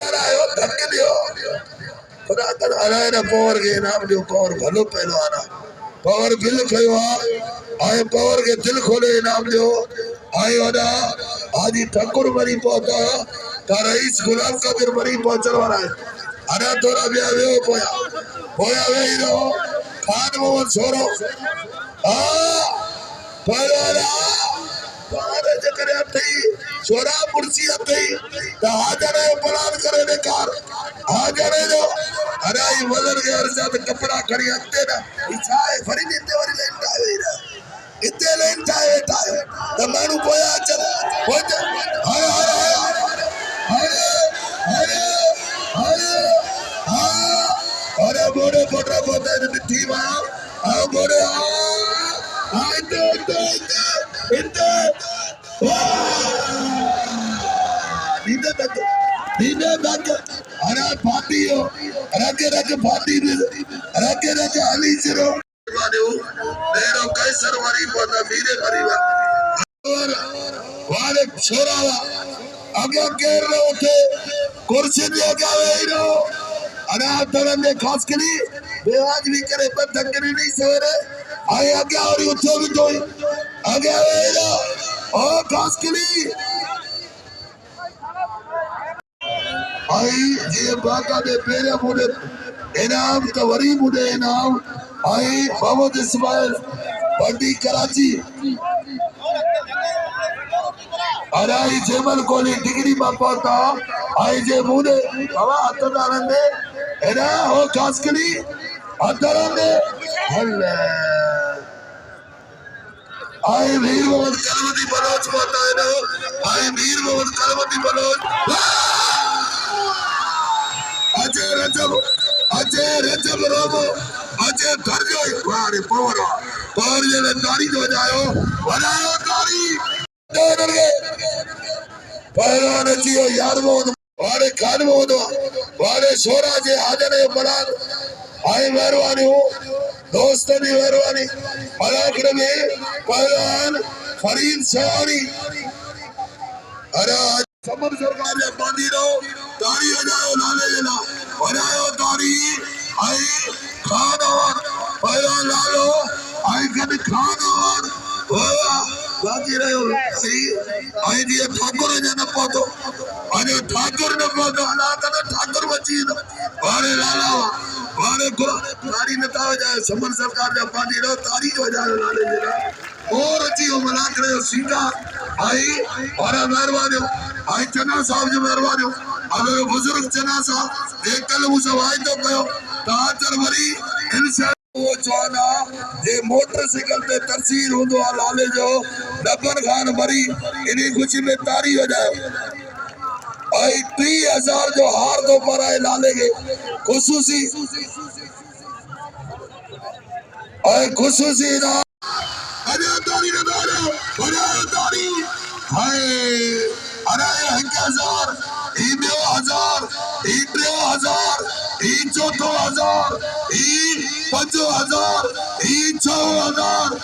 आयो धक्के दियो खुदा कर आए ना पावर के नाम दियो पावर भलो पहलवाना पावर दिल खयो आए पावर के दिल खोले नाम दियो आए वादा आदि ठाकुर मरी पहुंचा ता रईस गुलाम कबीर मरी पहुंचण वाला है अरे तोरा बिया वे होया वे रो खान मोहन छोरो हां पहलवाना पारे जकरे अथई छोरा पुरसी अथई ता हाजर बलान करे बेकार हाजर जो अरे ई वजन के अर्जात कपड़ा खड़ी हत्ते ना इछाए फरी देते वरी लेन आवे रे इते लेन चाहे ताए त मानु पोया चल होज हाय हाय हाय हाय हाय अरे बोरे पोटरा पोते मिठी वा आ बोरे आ इते Dina back, Ara Patio, Raka Pati, Raka Ali Zero, Nero Kaisar Vari for the Vire Variva. Vale Sorava, Aga Kerro, Kursidia Gavero, Ara Tarande Koskini, Beaj Vikare Patakari Sere, Ayaga Utovi, Agavero, Oh Koskini. आई ये बाका दे पेरे मुझे इनाम कवरी मुझे इनाम आई मोहम्मद इस्माइल बंडी कराची अराई Gemmell Koli degree बापा था आई जे मुझे हवा अतदारंदे इना हो कास्कली अतदारंदे हल्ले आई वीर मोहम्मद कलमती बलोच बोलता है ना आई वीर मोहम्मद कलमती बलोच अजय रजब रोबो अजय धरजो वारे पावर ये तारी जो जायो बनायो तारी दोनों के पहलवान जियो यार मोद वारे खान मोद वारे शोरा जे हाजर है बलान आए मेहरबानी हो दोस्तों की मेहरबानी मलाकर में पहलवान फरीद सवारी अरे समर सरकार ने बांधी रहो तारी बजाओ लाले जना बजाओ तारी आई खान और पहला लालो आई कद खान और बाकी रहो आई दिए ठाकुर जन पहुंचो अरे ठाकुर न पहुंचो अला कद ठाकुर बची वारे लाला वारे तारी नता जाए समर सरकार ने बांधी रहो तारी बजाओ लाले जना और अच्छी हो मना करे सीधा आई और मेहरबानी आई चना साहब जो मेहरबानी अगर बुजुर्ग चना साहब एक कल मुझे वाई तो कहो ताजर मरी इनसे वो चाना जे मोटरसाइकिल पे तरसील होंदो आ लाले जो डबर खान मरी इन्हीं खुशी में तारी हो जाए आई 30,000 जो हार दो पर आए लाले के खुसूसी आई खुसूसी ना अरे तारी ना तारी हाय अरे 1,000 1000 चौथो 5,000 6,000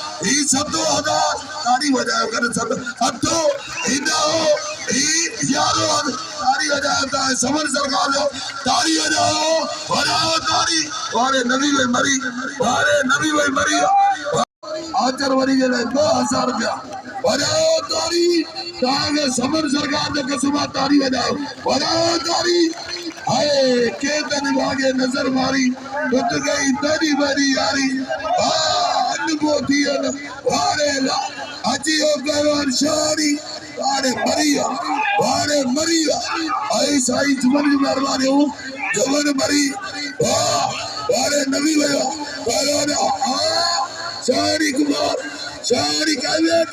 7,000 तारी बजाओ कर सब हथो इनाओ यारो तारी बजाता है समर सरकार जो तारी बजाओ तारी वारे नबी भाई मरी आचर वरी के लिए 2,000 रुपया बजाओ तारी ताके समर सरकार जो कसमा तारी बजाओ तारी आए के तन भागे नजर मारी टूट गई तेरी बड़ी यारी अनुभूति वारे अजियो गवर शारी वारे मरिया आई साई जुमन की मेहरबानी हो जुमन मरी वारे नबी भैया वारे शारी कुमार शारी काव्य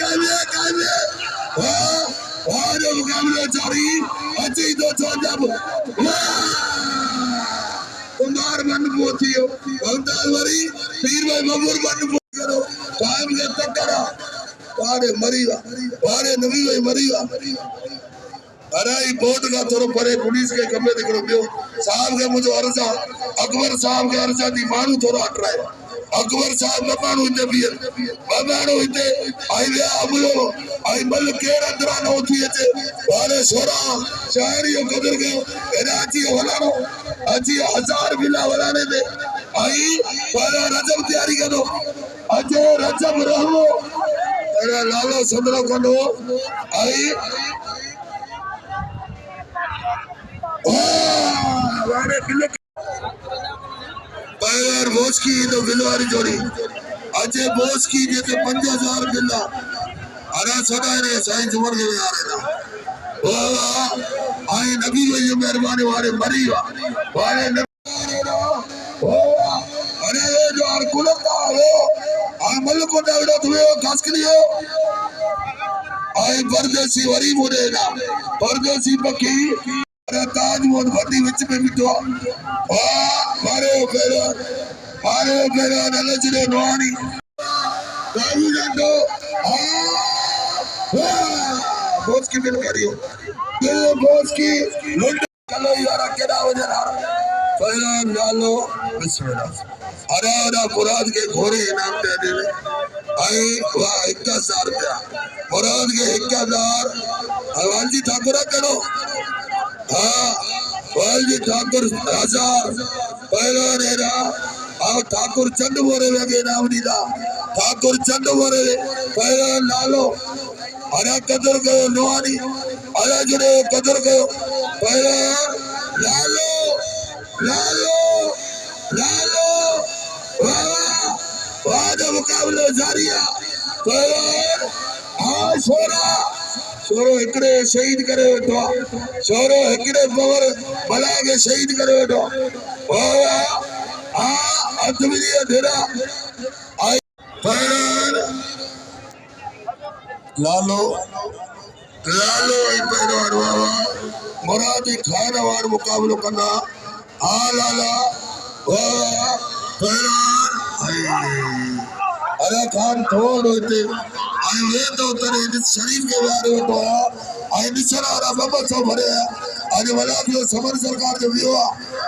वारे मुकाबले जारी अजी दो जब कुमार बन पोथियो वरी पीर भाई मबूर बन करो टाइम के तक करा वारे नबी भाई मरीगा अरे बोर्ड का थोरो परे पुलिस के कमे दिखड़ो बियो साहब के मुझे अर्जा अकबर साहब के अर्जा दी मानू थोरो हटराए अकबर साहब मबाणो इते आई वे अबलो आई मल केड़ा दरा न उठी अचे वाले सोरा शायरी कदर गयो एराची के वलानो अजी 1000 विला वलाने दे आई पहला रजब तैयारी करो अजय रजब रहो तेरा लालो संदरो करो आई वारे बिल्लो पहला बोस की तो बिलवारी जोड़ी अजय बोस की जे तो 5000 बिल्ला अरे सदा ने साइंस उमर के आ रहे ना आई नबी जो मेहरबानी वाले मरी वाले अरे जो कुलता हो अमल को डालो तुम्हें खास के लिए आई परदेसी वरी मुरेना परदेसी पकी अरे ताज मोहन भट्टी विच में बिठो मारो फेरो नलचरे नवानी काबू जातो बोस की बिल करियो बोस की चलो यार केड़ा हो जरा पहला डालो बिस्मिल्लाह अरे मुराद के घोड़े इनाम दे दे आई वाह 1000 रुपया मुराद के 1000 वालजी ठाकुर करो हाँ वालजी ठाकुर 1000 पहला नेरा आओ ठाकुर चंद मोरे लगे नाम दीदा ठाकुर चंद मोरे पहला लालो अरे कदर करो नवानी अरे जुड़े कदर करो पहला लालो लालो लालो वाह मुकाबला जारिया हाँ छोरो हिकड़े शहीद करे वेठो छोरो हिकड़े पवर भला के शहीद करे वेठो हाँ अतमिया धेरा आई लालो लालो पैरवान बाबा मुरादी खान वार मुकाबलो करना हाँ लाला वाह पैरवान अरे खान थोड़ होते आई वे तो तेरे इस शरीफ के बारे में तो आई निशरा रा बाबा सो भरे आज वाला भी समर सरकार जो भी हुआ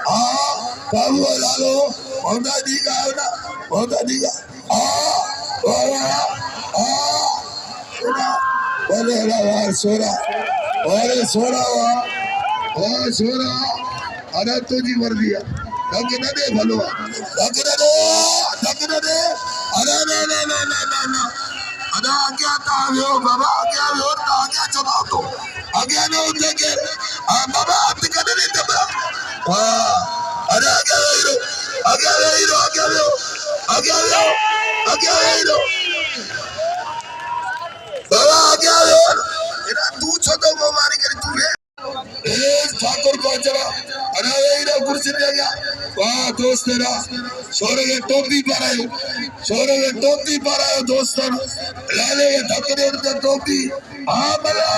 हाँ काबू लालो होता दीगा हाँ बोले वाह सोरा अरे तुझी मर्जी है धक न दे भलवा धक न दे अरे ना अरे आगे आता हो बाबा आगे हो तो आगे चला तो आगे न उठे के बाबा हाथ कर नहीं तब अरे आगे हीरो बाबा आगे इना तू छोटो को मारी कर तू है ठाकुर को चला अरे ये कुर्सी ले गया वाह दोस्त तेरा छोरे के टोपी पर आयो दोस्त लाले के धक्के उड़ते टोपी हाँ बला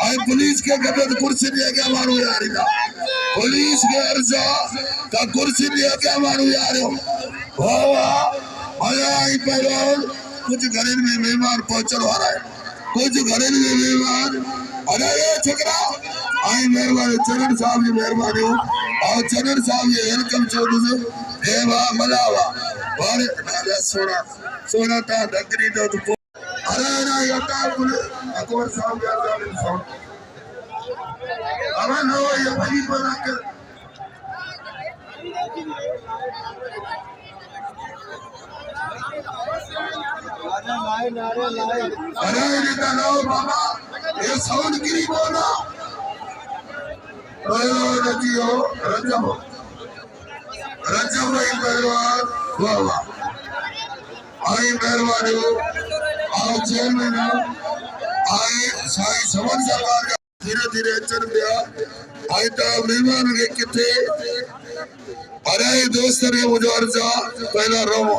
आई पुलिस के गबे कुर्सी ले गया मारू यार इधर पुलिस के अर्जा का कुर्सी ले गया मारू यार वाह मजा आई पहलवान कुछ घरे में मेहमान पहुंचने वाला है कुछ घरे में मेहमान अरे ये छोकरा आई मेहरबानी चरण साहब की मेहरबानी और चरण साहब ये वेलकम छोड़ दो हे वाह मलावा और ना सोना ता डगरी दो तो अरे ना यता बोले अकबर साहब यार अमन हो ये बड़ी बना कर अरे निकालो बाबा ये साउंड गिरी बोला नदियो रजब भाई पहलवान बाबा आई मेहरबानी आओ चेयरमैन आई साई समर सरकार धीरे अचन पिया आई तो मेहमान के किथे अरे दोस्त ने मुझे अर्जा पहला रहो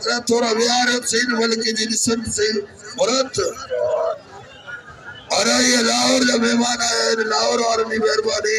थोड़ा बिहार सही मल के जी संत से मुरत अरे ये लाहौर जब मेहमान आए लाहौर और मेहरबानी